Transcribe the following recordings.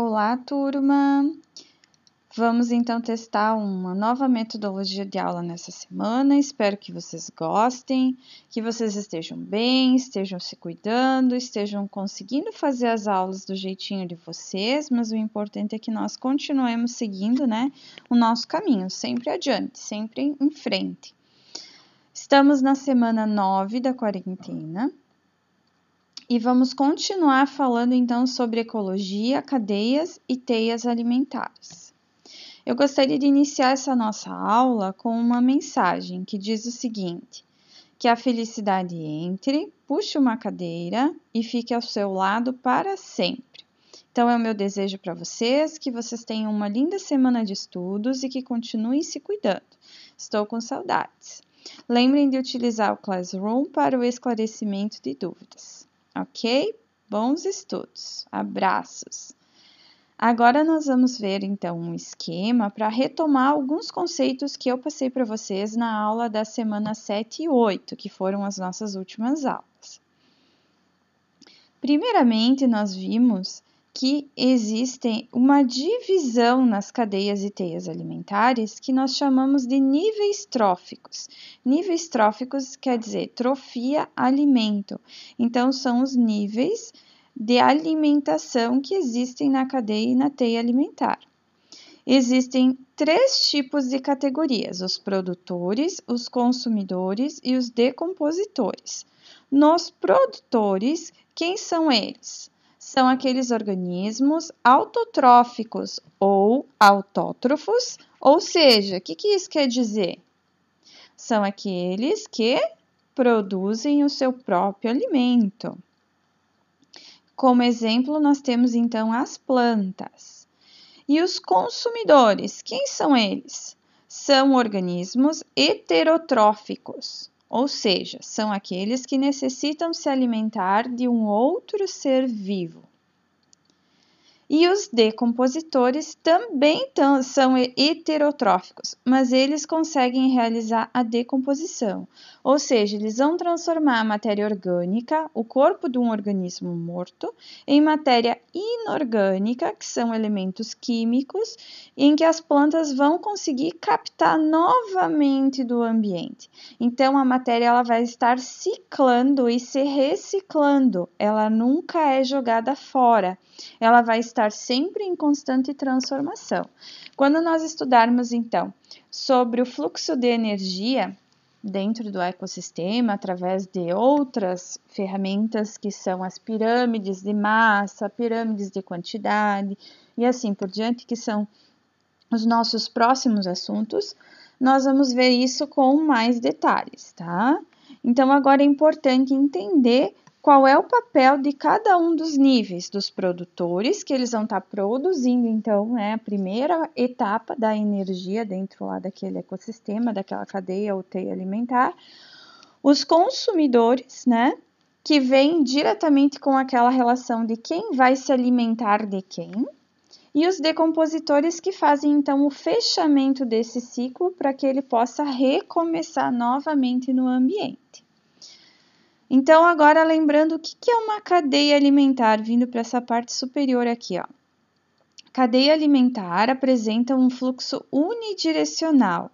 Olá, turma! Vamos então testar uma nova metodologia de aula nessa semana. Espero que vocês gostem, que vocês estejam bem, estejam se cuidando, estejam conseguindo fazer as aulas do jeitinho de vocês, mas o importante é que nós continuemos seguindo, o nosso caminho, sempre adiante, sempre em frente. Estamos na semana 9 da quarentena. E vamos continuar falando então sobre ecologia, cadeias e teias alimentares. Eu gostaria de iniciar essa nossa aula com uma mensagem que diz o seguinte: que a felicidade entre, puxe uma cadeira e fique ao seu lado para sempre. Então é o meu desejo para vocês que vocês tenham uma linda semana de estudos e que continuem se cuidando. Estou com saudades. Lembrem de utilizar o Classroom para o esclarecimento de dúvidas. Ok? Bons estudos. Abraços. Agora nós vamos ver então um esquema para retomar alguns conceitos que eu passei para vocês na aula da semana 7 e 8, que foram as nossas últimas aulas. Primeiramente, nós vimos que existe uma divisão nas cadeias e teias alimentares que nós chamamos de níveis tróficos. Níveis tróficos quer dizer trofia, alimento. Então, são os níveis de alimentação que existem na cadeia e na teia alimentar. Existem 3 tipos de categorias: os produtores, os consumidores e os decompositores. Nos produtores, quem são eles? São aqueles organismos autotróficos ou autótrofos, ou seja, o que isso quer dizer? São aqueles que produzem o seu próprio alimento. Como exemplo, nós temos então as plantas. E os consumidores, quem são eles? São organismos heterotróficos, ou seja, são aqueles que necessitam se alimentar de um outro ser vivo. E os decompositores também são heterotróficos, mas eles conseguem realizar a decomposição, ou seja, eles vão transformar a matéria orgânica, o corpo de um organismo morto, em matéria inorgânica, que são elementos químicos, em que as plantas vão conseguir captar novamente do ambiente. Então, a matéria ela vai estar ciclando e se reciclando, ela nunca é jogada fora. Ela vai estar sempre em constante transformação. Quando nós estudarmos, então, sobre o fluxo de energia dentro do ecossistema, através de outras ferramentas que são as pirâmides de massa, pirâmides de quantidade e assim por diante, que são os nossos próximos assuntos, nós vamos ver isso com mais detalhes, tá? Então, agora é importante entender qual é o papel de cada um dos níveis dos produtores, que eles vão estar produzindo, então, a primeira etapa da energia dentro lá daquele ecossistema, daquela cadeia ou teia alimentar. Os consumidores, que vêm diretamente com aquela relação de quem vai se alimentar de quem. E os decompositores que fazem, então, o fechamento desse ciclo para que ele possa recomeçar novamente no ambiente. Então, agora lembrando o que é uma cadeia alimentar, vindo para essa parte superior aqui, ó. Cadeia alimentar apresenta um fluxo unidirecional,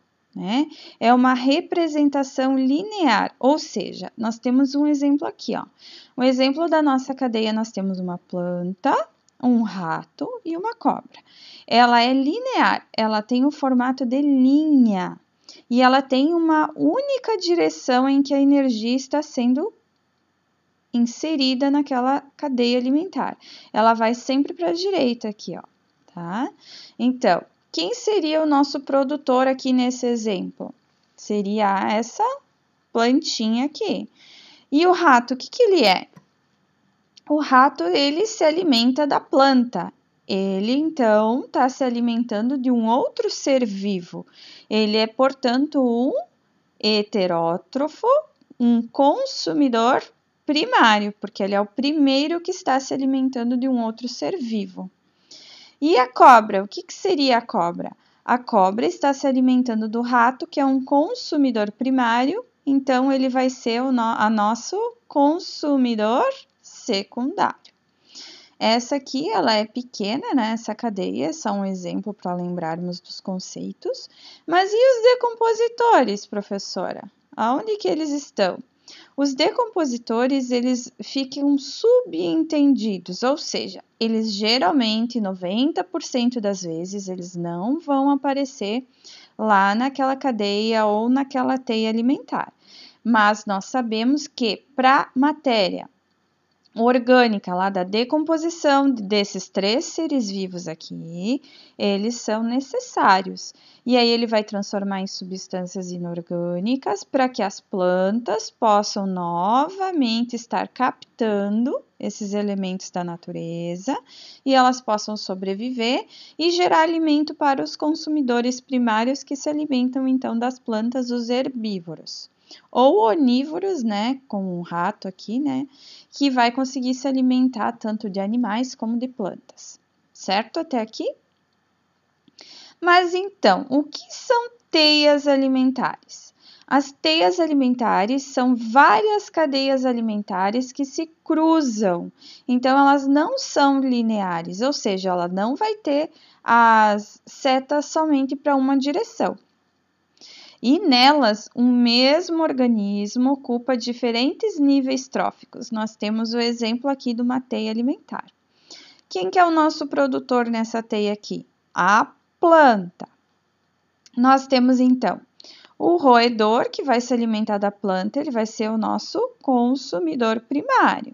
É uma representação linear, ou seja, nós temos um exemplo aqui, ó. Um exemplo da nossa cadeia, nós temos uma planta, um rato e uma cobra. Ela é linear, ela tem o formato de linha e ela tem uma única direção em que a energia está sendo inserida naquela cadeia alimentar. Ela vai sempre para a direita aqui, ó, tá? Então, quem seria o nosso produtor aqui nesse exemplo? Seria essa plantinha aqui. E o rato, o que ele é? O rato, ele se alimenta da planta. Ele, então, está se alimentando de um outro ser vivo. Ele é, portanto, um heterótrofo, um consumidor primário, porque ele é o primeiro que está se alimentando de um outro ser vivo. E a cobra, o que seria a cobra? A cobra está se alimentando do rato, que é um consumidor primário, então ele vai ser nosso consumidor secundário. Essa aqui, ela é pequena, né? Essa cadeia é só um exemplo para lembrarmos dos conceitos. Mas e os decompositores, professora? Aonde que eles estão? Os decompositores, eles ficam subentendidos, ou seja, eles geralmente, 90% das vezes, eles não vão aparecer lá naquela cadeia ou naquela teia alimentar. Mas nós sabemos que para matéria orgânica, lá da decomposição desses 3 seres vivos aqui, eles são necessários. E aí ele vai transformar em substâncias inorgânicas para que as plantas possam novamente estar captando esses elementos da natureza e elas possam sobreviver e gerar alimento para os consumidores primários que se alimentam então das plantas, os herbívoros. Ou onívoros, né, como um rato aqui, né, que vai conseguir se alimentar tanto de animais como de plantas. Certo até aqui? Mas então, o que são teias alimentares? As teias alimentares são várias cadeias alimentares que se cruzam. Então, elas não são lineares, ou seja, ela não vai ter as setas somente para uma direção. E nelas, um mesmo organismo ocupa diferentes níveis tróficos. Nós temos o exemplo aqui de uma teia alimentar. Quem que é o nosso produtor nessa teia aqui? A planta. Nós temos então o roedor, que vai se alimentar da planta, ele vai ser o nosso consumidor primário.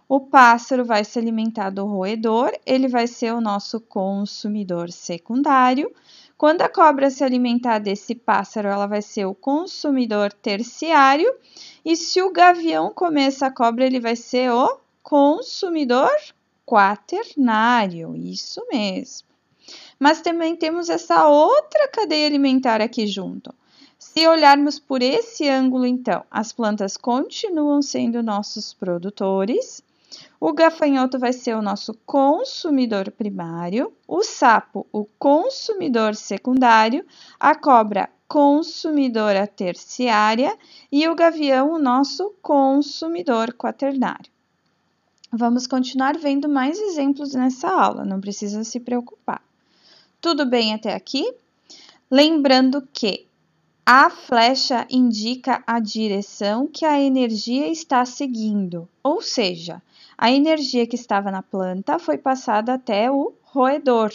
O pássaro vai se alimentar do roedor, ele vai ser o nosso consumidor secundário. Quando a cobra se alimentar desse pássaro, ela vai ser o consumidor terciário. E se o gavião comer essa cobra, ele vai ser o consumidor quaternário. Isso mesmo. Mas também temos essa outra cadeia alimentar aqui junto. Se olharmos por esse ângulo, então, as plantas continuam sendo nossos produtores. O gafanhoto vai ser o nosso consumidor primário, o sapo, o consumidor secundário, a cobra, consumidora terciária e o gavião, o nosso consumidor quaternário. Vamos continuar vendo mais exemplos nessa aula, não precisa se preocupar. Tudo bem até aqui? Lembrando que a flecha indica a direção que a energia está seguindo, ou seja, a energia que estava na planta foi passada até o roedor.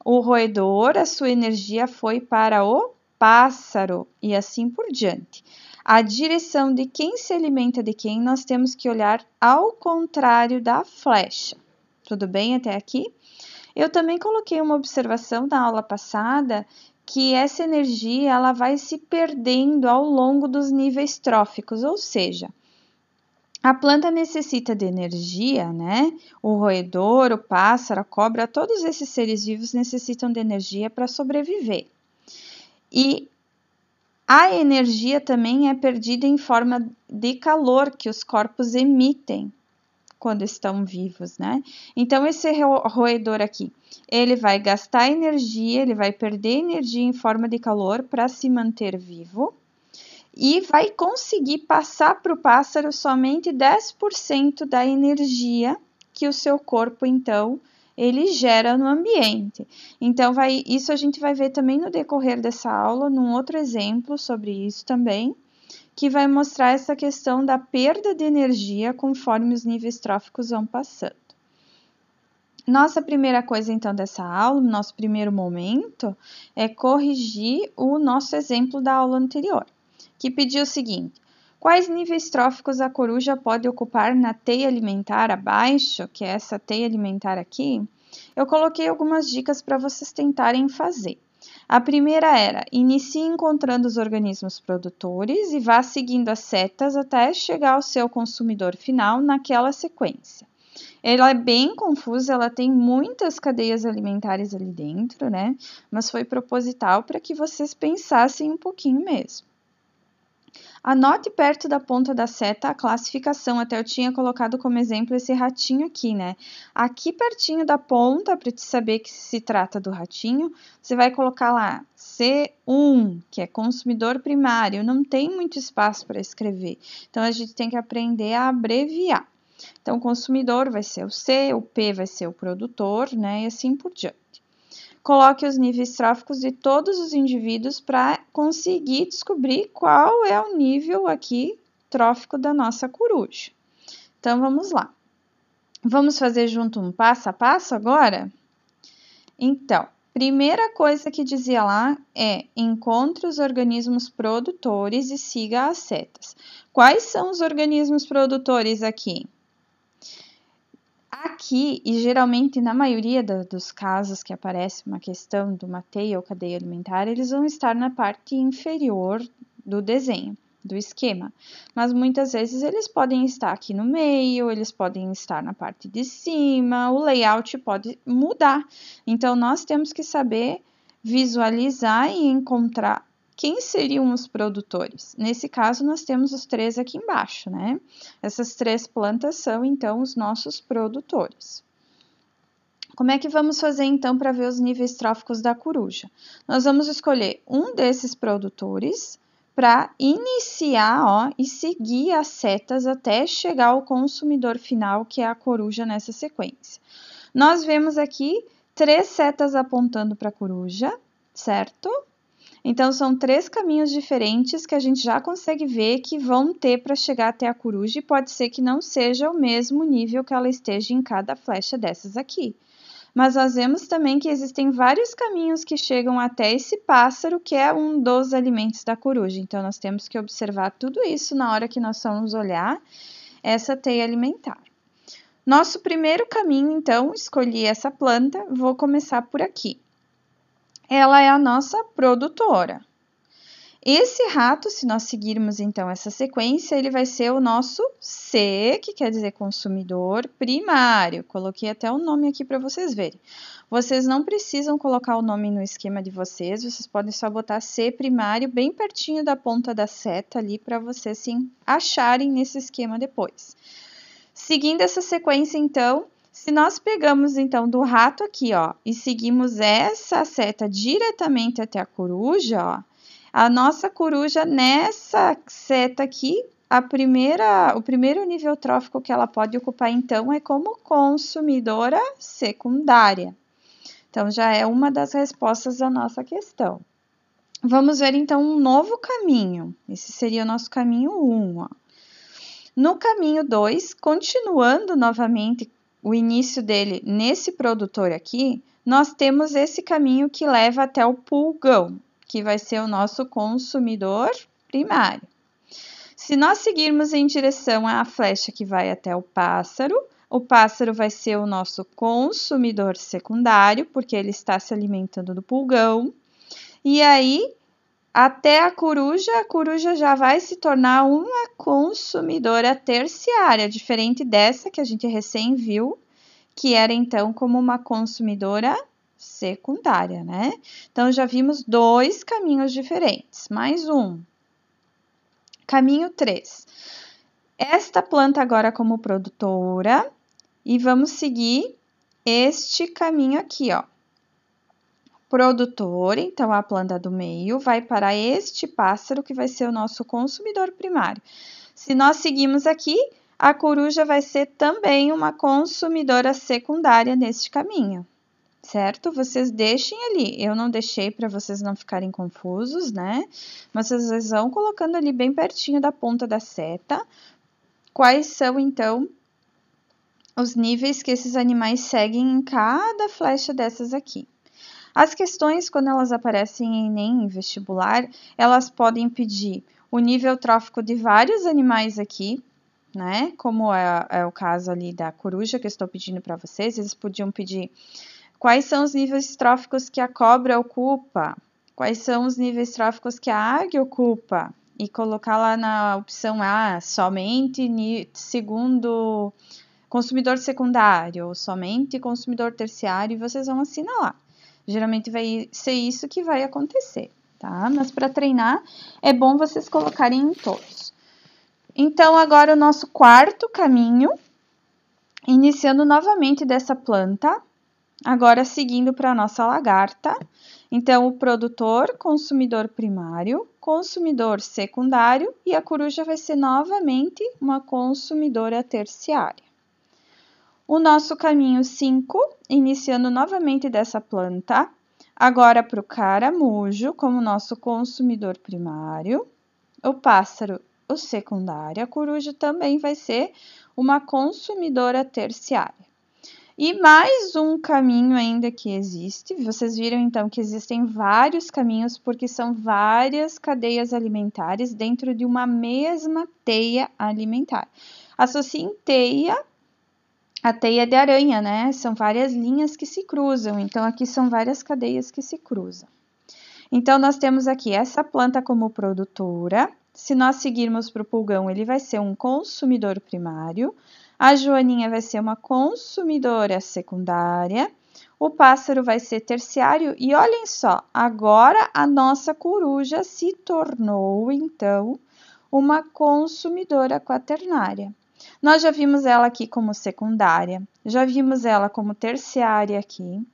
O roedor, a sua energia foi para o pássaro e assim por diante. A direção de quem se alimenta de quem, nós temos que olhar ao contrário da flecha. Tudo bem até aqui? Eu também coloquei uma observação na aula passada que essa energia ela vai se perdendo ao longo dos níveis tróficos, ou seja, a planta necessita de energia, né? O roedor, o pássaro, a cobra, todos esses seres vivos necessitam de energia para sobreviver. E a energia também é perdida em forma de calor que os corpos emitem quando estão vivos, né? Então, esse roedor aqui, ele vai gastar energia, ele vai perder energia em forma de calor para se manter vivo e vai conseguir passar para o pássaro somente 10% da energia que o seu corpo, então, ele gera no ambiente. Então, isso a gente vai ver também no decorrer dessa aula, num outro exemplo sobre isso também, que vai mostrar essa questão da perda de energia conforme os níveis tróficos vão passando. Nossa primeira coisa, então, dessa aula, nosso primeiro momento, é corrigir o nosso exemplo da aula anterior, que pediu o seguinte: quais níveis tróficos a coruja pode ocupar na teia alimentar abaixo, que é essa teia alimentar aqui? Eu coloquei algumas dicas para vocês tentarem fazer. A primeira era, inicie encontrando os organismos produtores e vá seguindo as setas até chegar ao seu consumidor final naquela sequência. Ela é bem confusa, ela tem muitas cadeias alimentares ali dentro, né? Mas foi proposital para que vocês pensassem um pouquinho mesmo. Anote perto da ponta da seta a classificação, até eu tinha colocado como exemplo esse ratinho aqui, né? Aqui pertinho da ponta, para te saber que se trata do ratinho, você vai colocar lá C1, que é consumidor primário, não tem muito espaço para escrever, então a gente tem que aprender a abreviar. Então, o consumidor vai ser o C, o P vai ser o produtor, né? E assim por diante. Coloque os níveis tróficos de todos os indivíduos para conseguir descobrir qual é o nível aqui trófico da nossa coruja. Então, vamos lá. Vamos fazer junto um passo a passo agora? Então, primeira coisa que dizia lá é: encontre os organismos produtores e siga as setas. Quais são os organismos produtores aqui? Aqui, e geralmente na maioria dos casos que aparece uma questão de uma teia ou cadeia alimentar, eles vão estar na parte inferior do desenho, do esquema. Mas muitas vezes eles podem estar aqui no meio, eles podem estar na parte de cima, o layout pode mudar. Então, nós temos que saber visualizar e encontrar quem seriam os produtores. Nesse caso, nós temos os 3 aqui embaixo, né? Essas 3 plantas são, então, os nossos produtores. Como é que vamos fazer, então, para ver os níveis tróficos da coruja? Nós vamos escolher um desses produtores para iniciar, ó, e seguir as setas até chegar ao consumidor final, que é a coruja nessa sequência. Nós vemos aqui 3 setas apontando para a coruja, certo? Então, são 3 caminhos diferentes que a gente já consegue ver que vão ter para chegar até a coruja e pode ser que não seja o mesmo nível que ela esteja em cada flecha dessas aqui. Mas nós vemos também que existem vários caminhos que chegam até esse pássaro, que é um dos alimentos da coruja. Então, nós temos que observar tudo isso na hora que nós vamos olhar essa teia alimentar. Nosso primeiro caminho, então, escolhi essa planta, vou começar por aqui. Ela é a nossa produtora. Esse rato, se nós seguirmos então essa sequência, ele vai ser o nosso C, que quer dizer consumidor primário. Coloquei até o nome aqui para vocês verem. Vocês não precisam colocar o nome no esquema de vocês podem só botar C primário bem pertinho da ponta da seta ali para vocês se acharem nesse esquema depois. Seguindo essa sequência, então, se nós pegamos, então, do rato aqui, ó, e seguimos essa seta diretamente até a coruja, ó, a nossa coruja, nessa seta aqui, o primeiro nível trófico que ela pode ocupar, então, é como consumidora secundária. Então, já é uma das respostas da nossa questão. Vamos ver, então, um novo caminho. Esse seria o nosso caminho 1, ó. No caminho 2, continuando novamente o início dele nesse produtor aqui, nós temos esse caminho que leva até o pulgão, que vai ser o nosso consumidor primário. Se nós seguirmos em direção à flecha que vai até o pássaro vai ser o nosso consumidor secundário, porque ele está se alimentando do pulgão. E aí, até a coruja já vai se tornar uma consumidora terciária, diferente dessa que a gente recém viu, que era então como uma consumidora secundária, né? Então, já vimos 2 caminhos diferentes, mais um. Caminho 3. Esta planta agora como produtora, e vamos seguir este caminho aqui, ó. Produtor, então a planta do meio, vai para este pássaro que vai ser o nosso consumidor primário. Se nós seguimos aqui, a coruja vai ser também uma consumidora secundária neste caminho, certo? Vocês deixem ali, eu não deixei para vocês não ficarem confusos, né? Mas vocês vão colocando ali bem pertinho da ponta da seta. Quais são, então, os níveis que esses animais seguem em cada flecha dessas aqui? As questões, quando elas aparecem em Enem, em vestibular, elas podem pedir o nível trófico de vários animais aqui, né? Como é o caso ali da coruja que eu estou pedindo para vocês. Eles podiam pedir quais são os níveis tróficos que a cobra ocupa, quais são os níveis tróficos que a águia ocupa, e colocar lá na opção A, somente segundo consumidor secundário, ou somente consumidor terciário, e vocês vão assinalar. Geralmente vai ser isso que vai acontecer, tá? Mas para treinar, é bom vocês colocarem em todos. Então, agora o nosso quarto caminho, iniciando novamente dessa planta, agora seguindo para a nossa lagarta. Então, o produtor, consumidor primário, consumidor secundário, e a coruja vai ser novamente uma consumidora terciária. O nosso caminho 5, iniciando novamente dessa planta, agora para o caramujo como nosso consumidor primário, o pássaro o secundário, a coruja também vai ser uma consumidora terciária. E mais um caminho ainda que existe, vocês viram então que existem vários caminhos porque são várias cadeias alimentares dentro de uma mesma teia alimentar. Associem teia a teia de aranha, né? São várias linhas que se cruzam, então aqui são várias cadeias que se cruzam. Então, nós temos aqui essa planta como produtora. Se nós seguirmos para o pulgão, ele vai ser um consumidor primário. A joaninha vai ser uma consumidora secundária. O pássaro vai ser terciário. E olhem só, agora a nossa coruja se tornou, então, uma consumidora quaternária. Nós já vimos ela aqui como secundária, já vimos ela como terciária aqui.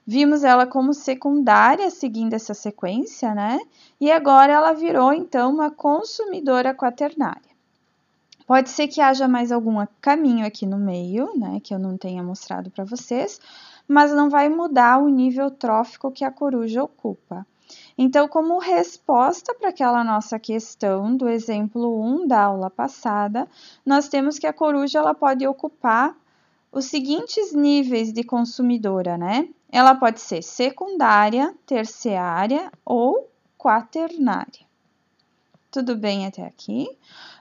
Vimos ela como secundária, seguindo essa sequência, né? E agora ela virou, então, uma consumidora quaternária. Pode ser que haja mais algum caminho aqui no meio, né? Que eu não tenha mostrado para vocês, mas não vai mudar o nível trófico que a coruja ocupa. Então, como resposta para aquela nossa questão do exemplo 1 da aula passada, nós temos que a coruja ela pode ocupar os seguintes níveis de consumidora, né? Ela pode ser secundária, terciária ou quaternária. Tudo bem até aqui?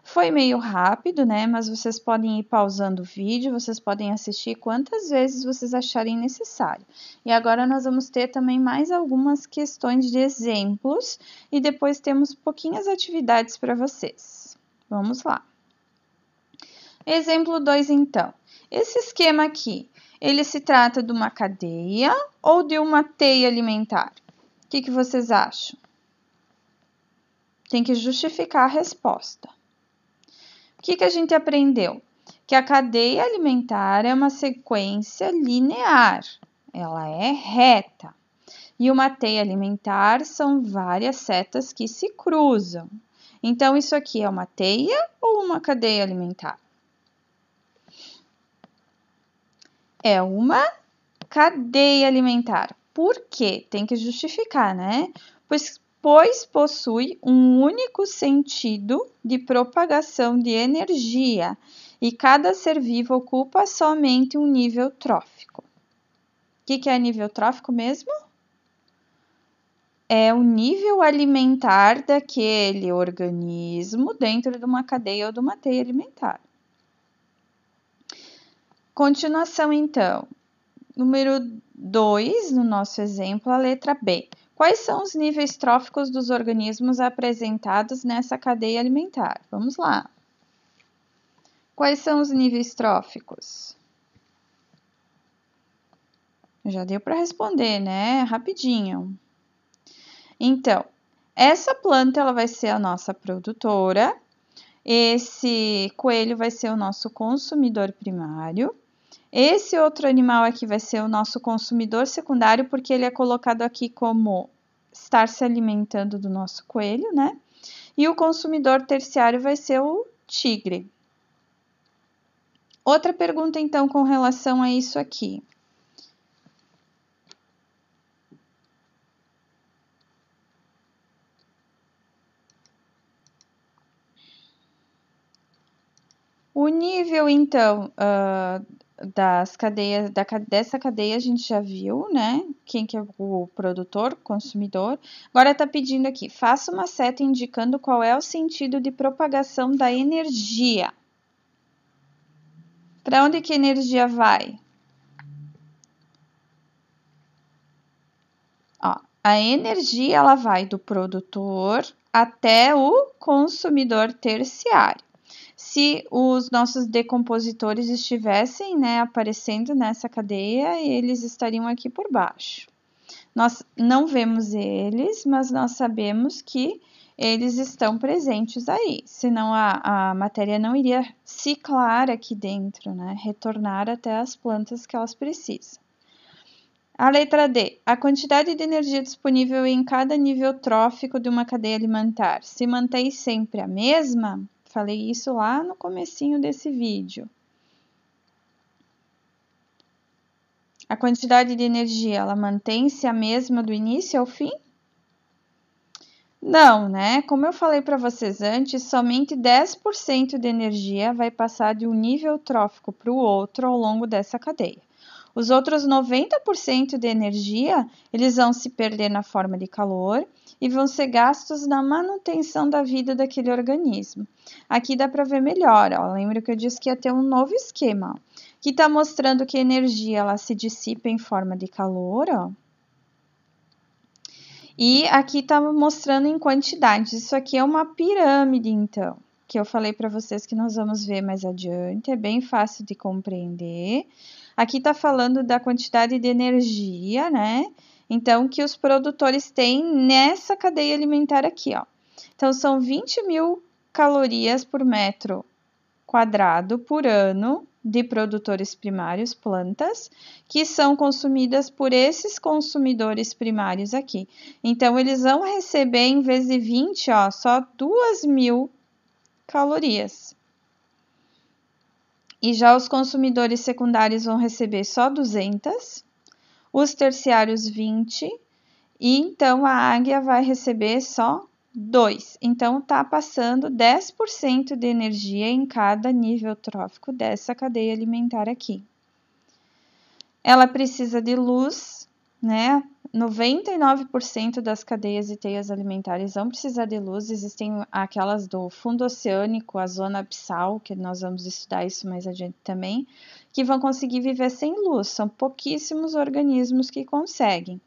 Foi meio rápido, né? Mas vocês podem ir pausando o vídeo, vocês podem assistir quantas vezes vocês acharem necessário. E agora nós vamos ter também mais algumas questões de exemplos e depois temos pouquinhas atividades para vocês. Vamos lá. Exemplo 2, então. Esse esquema aqui, ele se trata de uma cadeia ou de uma teia alimentar? O que vocês acham? Tem que justificar a resposta. O que a gente aprendeu? Que a cadeia alimentar é uma sequência linear, ela é reta. E uma teia alimentar são várias setas que se cruzam. Então, isso aqui é uma teia ou uma cadeia alimentar? É uma cadeia alimentar. Por quê? Tem que justificar, né? Pois possui um único sentido de propagação de energia e cada ser vivo ocupa somente um nível trófico. O que é nível trófico mesmo? É o nível alimentar daquele organismo dentro de uma cadeia ou de uma teia alimentar. Continuação, então. Número 2, no nosso exemplo, a letra B. Quais são os níveis tróficos dos organismos apresentados nessa cadeia alimentar? Vamos lá. Quais são os níveis tróficos? Já deu para responder, né? Rapidinho. Então, essa planta ela vai ser a nossa produtora. Esse coelho vai ser o nosso consumidor primário. Esse outro animal aqui vai ser o nosso consumidor secundário, porque ele é colocado aqui como estar se alimentando do nosso coelho, né? E o consumidor terciário vai ser o tigre. Outra pergunta, então, com relação a isso aqui. O nível, então, das cadeias, dessa cadeia a gente já viu, né? Quem que é o produtor, consumidor. Agora está pedindo aqui, faça uma seta indicando qual é o sentido de propagação da energia. Para onde que a energia vai? Ó, a energia ela vai do produtor até o consumidor terciário. Se os nossos decompositores estivessem, né, aparecendo nessa cadeia, eles estariam aqui por baixo. Nós não vemos eles, mas nós sabemos que eles estão presentes aí, senão a matéria não iria ciclar aqui dentro, né, retornar até as plantas que elas precisam. A letra D. A quantidade de energia disponível em cada nível trófico de uma cadeia alimentar se mantém sempre a mesma? Falei isso lá no comecinho desse vídeo. A quantidade de energia, ela mantém-se a mesma do início ao fim? Não, né? Como eu falei para vocês antes, somente 10% de energia vai passar de um nível trófico para o outro ao longo dessa cadeia. Os outros 90% de energia, eles vão se perder na forma de calor e vão ser gastos na manutenção da vida daquele organismo. Aqui dá para ver melhor, ó. Lembra que eu disse que ia ter um novo esquema, ó, que está mostrando que a energia ela se dissipa em forma de calor, ó. E aqui está mostrando em quantidades. Isso aqui é uma pirâmide, então, que eu falei para vocês que nós vamos ver mais adiante. É bem fácil de compreender. Aqui está falando da quantidade de energia, né? Então, que os produtores têm nessa cadeia alimentar aqui, ó. Então, são 20.000 calorias por metro quadrado por ano de produtores primários, plantas, que são consumidas por esses consumidores primários aqui. Então, eles vão receber, em vez de 20, ó, só 2.000 calorias. E já os consumidores secundários vão receber só 200, os terciários 20, e então a águia vai receber só 2. Então, está passando 10% de energia em cada nível trófico dessa cadeia alimentar aqui. Ela precisa de luz, né? 99% das cadeias e teias alimentares vão precisar de luz. Existem aquelas do fundo oceânico, a zona abissal, que nós vamos estudar isso mais adiante também, que vão conseguir viver sem luz. São pouquíssimos organismos que conseguem.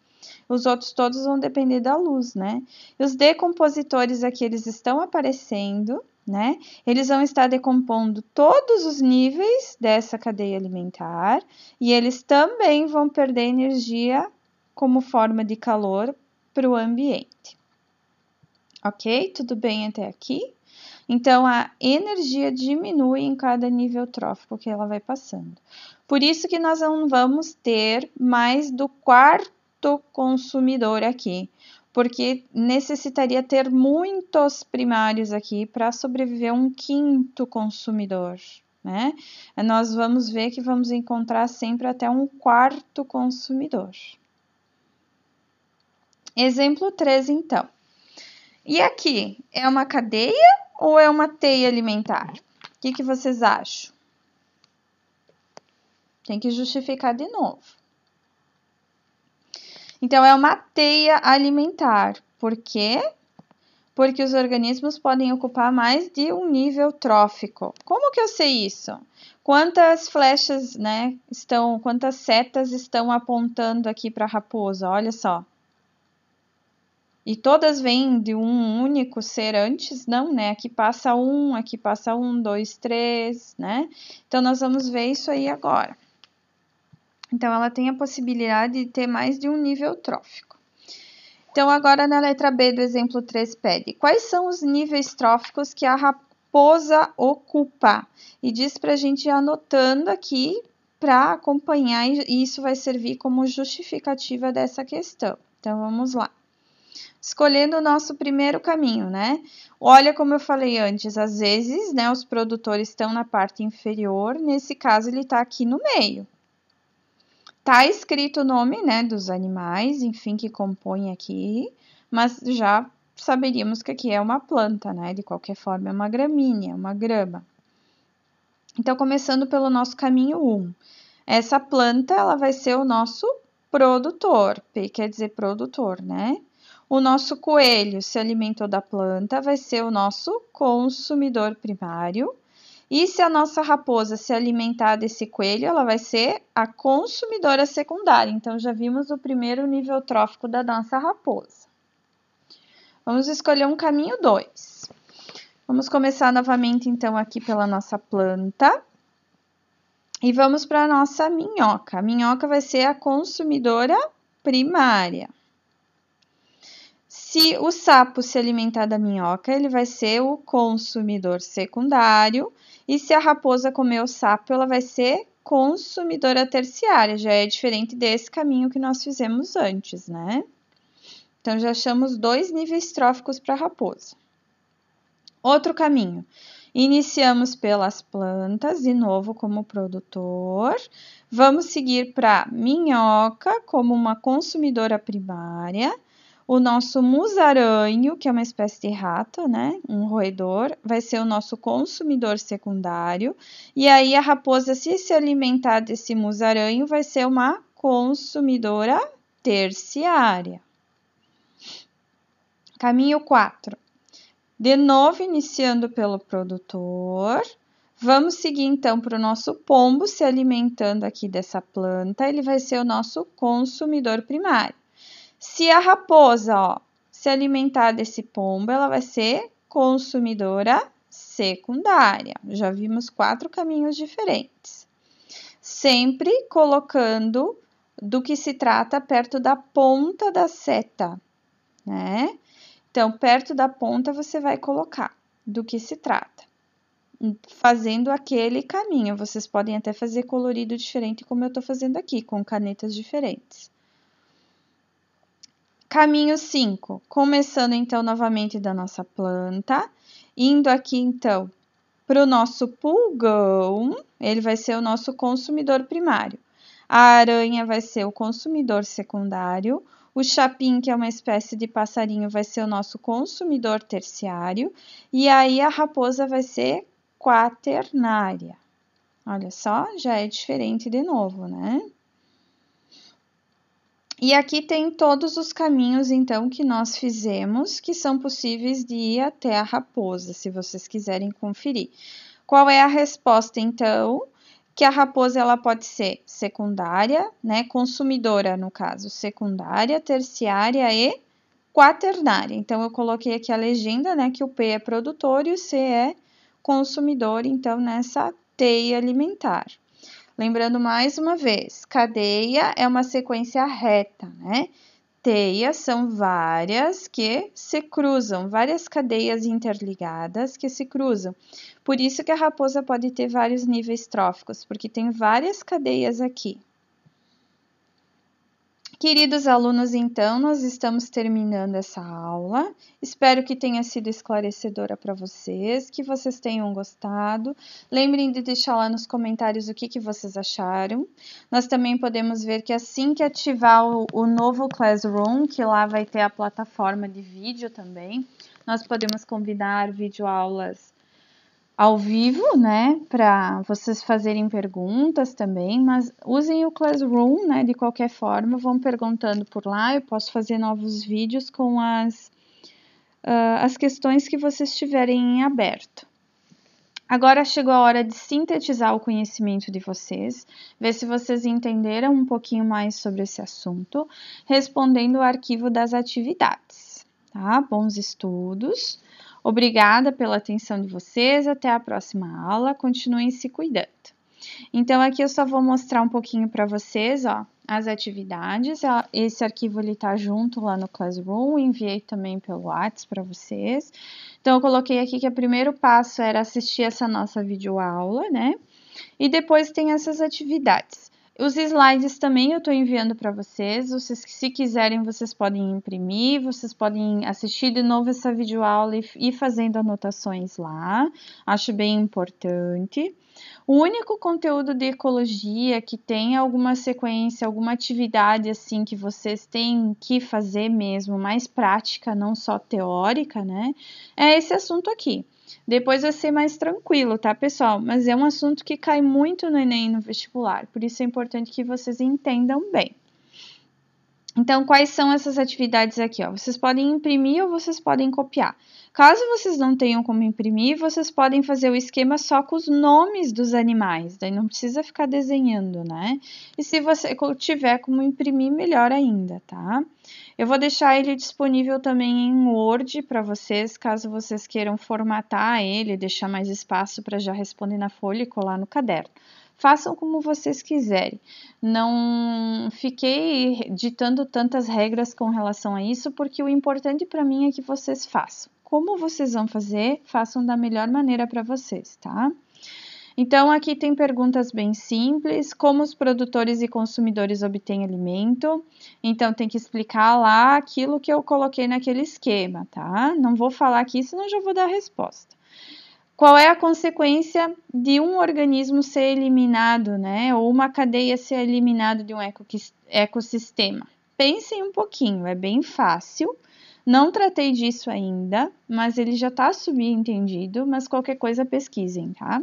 Os outros todos vão depender da luz, né? E os decompositores aqui, eles estão aparecendo, né? Eles vão estar decompondo todos os níveis dessa cadeia alimentar e eles também vão perder energia como forma de calor para o ambiente. Ok? Tudo bem até aqui? Então, a energia diminui em cada nível trófico que ela vai passando. Por isso que nós não vamos ter mais do quarto consumidor aqui, porque necessitaria ter muitos primários aqui para sobreviver um quinto consumidor, né? Nós vamos ver que vamos encontrar sempre até um quarto consumidor. Exemplo 3, então. E aqui, é uma cadeia ou é uma teia alimentar? O que vocês acham? Tem que justificar de novo. Então, é uma teia alimentar. Por quê? Porque os organismos podem ocupar mais de um nível trófico. Como que eu sei isso? Quantas flechas, né, quantas setas estão apontando aqui para a raposa? Olha só. E todas vêm de um único ser antes? Não, né? Aqui passa 1, 2, 3, né? Então, nós vamos ver isso aí agora. Então, ela tem a possibilidade de ter mais de um nível trófico. Então, agora na letra B do exemplo 3 pede: quais são os níveis tróficos que a raposa ocupa? E diz para a gente ir anotando aqui para acompanhar, e isso vai servir como justificativa dessa questão. Então, vamos lá. Escolhendo o nosso primeiro caminho, né? Olha como eu falei antes, às vezes, né, os produtores estão na parte inferior, nesse caso ele está aqui no meio. Tá escrito o nome, né, dos animais, enfim, que compõem aqui, mas já saberíamos que aqui é uma planta, né? De qualquer forma, é uma gramínea, uma grama. Então, começando pelo nosso caminho 1. Essa planta, ela vai ser o nosso produtor. P quer dizer produtor, né? O nosso coelho se alimentou da planta, vai ser o nosso consumidor primário. E se a nossa raposa se alimentar desse coelho, ela vai ser a consumidora secundária. Então, já vimos o primeiro nível trófico da nossa raposa. Vamos escolher um caminho 2. Vamos começar novamente, então, aqui pela nossa planta. E vamos para a nossa minhoca. A minhoca vai ser a consumidora primária. Se o sapo se alimentar da minhoca, ele vai ser o consumidor secundário. E se a raposa comer o sapo, ela vai ser consumidora terciária. Já é diferente desse caminho que nós fizemos antes, né? Então, já achamos 2 níveis tróficos para a raposa. Outro caminho. Iniciamos pelas plantas, de novo como produtor. Vamos seguir para minhoca como uma consumidora primária. O nosso musaranho, que é uma espécie de rato, né? Um roedor, vai ser o nosso consumidor secundário. E aí a raposa, se alimentar desse musaranho, vai ser uma consumidora terciária. Caminho 4. De novo, iniciando pelo produtor. Vamos seguir então para o nosso pombo se alimentando aqui dessa planta. Ele vai ser o nosso consumidor primário. Se a raposa, se alimentar desse pombo, ela vai ser consumidora secundária. Já vimos 4 caminhos diferentes. Sempre colocando do que se trata perto da ponta da seta, né? Então, perto da ponta você vai colocar do que se trata. Fazendo aquele caminho. Vocês podem até fazer colorido diferente, como eu tô fazendo aqui, com canetas diferentes. Caminho 5, começando então novamente da nossa planta, indo aqui então para o nosso pulgão, ele vai ser o nosso consumidor primário. A aranha vai ser o consumidor secundário, o chapim, que é uma espécie de passarinho, vai ser o nosso consumidor terciário, e aí a raposa vai ser quaternária. Olha só, já é diferente de novo, né? E aqui tem todos os caminhos, então, que nós fizemos, que são possíveis de ir até a raposa, se vocês quiserem conferir. Qual é a resposta, então? Que a raposa, ela pode ser secundária, né? Consumidora, no caso, secundária, terciária e quaternária. Então, eu coloquei aqui a legenda, né? Que o P é produtor e o C é consumidor, então, nessa teia alimentar. Lembrando mais uma vez, cadeia é uma sequência reta, né? Teias são várias que se cruzam, várias cadeias interligadas que se cruzam. Por isso que a raposa pode ter vários níveis tróficos, porque tem várias cadeias aqui. Queridos alunos, então, nós estamos terminando essa aula. Espero que tenha sido esclarecedora para vocês, que vocês tenham gostado. Lembrem de deixar lá nos comentários o que vocês acharam. Nós também podemos ver que assim que ativar o novo Classroom, que lá vai ter a plataforma de vídeo também, nós podemos combinar videoaulas ao vivo, né, para vocês fazerem perguntas também, mas usem o Classroom, né, de qualquer forma, vão perguntando por lá, eu posso fazer novos vídeos com as questões que vocês tiverem em aberto. Agora chegou a hora de sintetizar o conhecimento de vocês, ver se vocês entenderam um pouquinho mais sobre esse assunto, respondendo o arquivo das atividades, tá? Bons estudos! Obrigada pela atenção de vocês, até a próxima aula, continuem se cuidando. Então, aqui eu só vou mostrar um pouquinho para vocês, ó, as atividades. Esse arquivo, ele tá junto lá no Classroom, enviei também pelo WhatsApp para vocês. Então, eu coloquei aqui que o primeiro passo era assistir essa nossa videoaula, né? E depois tem essas atividades. Os slides também eu estou enviando para vocês. Se quiserem, vocês podem imprimir, vocês podem assistir de novo essa videoaula e ir fazendo anotações lá. Acho bem importante. O único conteúdo de ecologia que tem alguma sequência, alguma atividade assim que vocês têm que fazer mesmo, mais prática, não só teórica, né? É esse assunto aqui. Depois vai ser mais tranquilo, tá, pessoal? Mas é um assunto que cai muito no Enem e no vestibular, por isso é importante que vocês entendam bem. Então, quais são essas atividades aqui? Ó? Vocês podem imprimir ou vocês podem copiar. Caso vocês não tenham como imprimir, vocês podem fazer o esquema só com os nomes dos animais, daí não precisa ficar desenhando, né? E se você tiver como imprimir, melhor ainda, tá? Eu vou deixar ele disponível também em Word para vocês, caso vocês queiram formatar ele, deixar mais espaço para já responder na folha e colar no caderno. Façam como vocês quiserem. Não fiquei ditando tantas regras com relação a isso, porque o importante para mim é que vocês façam. Como vocês vão fazer, façam da melhor maneira para vocês, tá? Então, aqui tem perguntas bem simples, como os produtores e consumidores obtêm alimento. Então, tem que explicar lá aquilo que eu coloquei naquele esquema, tá? Não vou falar aqui, senão já vou dar a resposta. Qual é a consequência de um organismo ser eliminado, né? Ou uma cadeia ser eliminada de um ecossistema? Pensem um pouquinho, é bem fácil. Não tratei disso ainda, mas ele já está subentendido, mas qualquer coisa pesquisem, tá?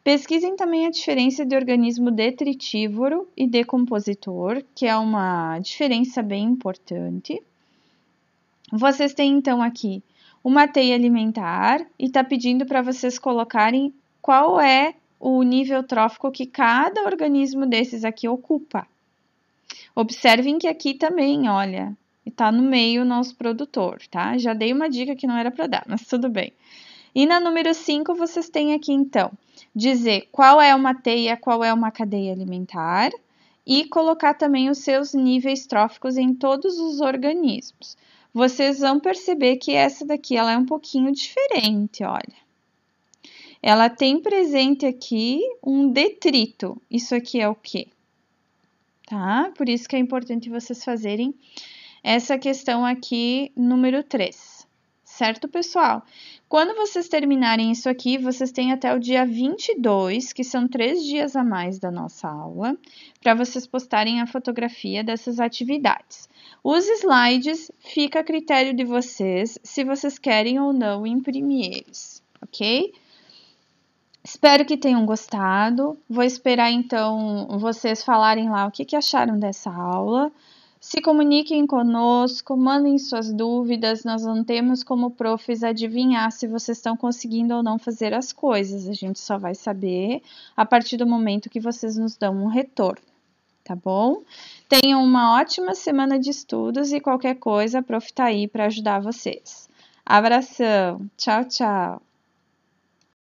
Pesquisem também a diferença de organismo detritívoro e decompositor, que é uma diferença bem importante. Vocês têm então aqui uma teia alimentar e está pedindo para vocês colocarem qual é o nível trófico que cada organismo desses aqui ocupa. Observem que aqui também, olha, está no meio o nosso produtor, tá? Já dei uma dica que não era para dar, mas tudo bem. E na número 5, vocês têm aqui, então, dizer qual é uma teia, qual é uma cadeia alimentar e colocar também os seus níveis tróficos em todos os organismos. Vocês vão perceber que essa daqui ela é um pouquinho diferente, olha. Ela tem presente aqui um detrito. Isso aqui é o quê? Tá? Por isso que é importante vocês fazerem essa questão aqui, número 3. Certo, pessoal? Quando vocês terminarem isso aqui, vocês têm até o dia 22, que são 3 dias a mais da nossa aula, para vocês postarem a fotografia dessas atividades. Os slides fica a critério de vocês, se vocês querem ou não imprimir eles, ok? Espero que tenham gostado. Vou esperar, então, vocês falarem lá o que acharam dessa aula. Se comuniquem conosco, mandem suas dúvidas. Nós não temos como profs adivinhar se vocês estão conseguindo ou não fazer as coisas. A gente só vai saber a partir do momento que vocês nos dão um retorno, tá bom? Tenham uma ótima semana de estudos e qualquer coisa, a prof tá aí para ajudar vocês. Abração. Tchau, tchau.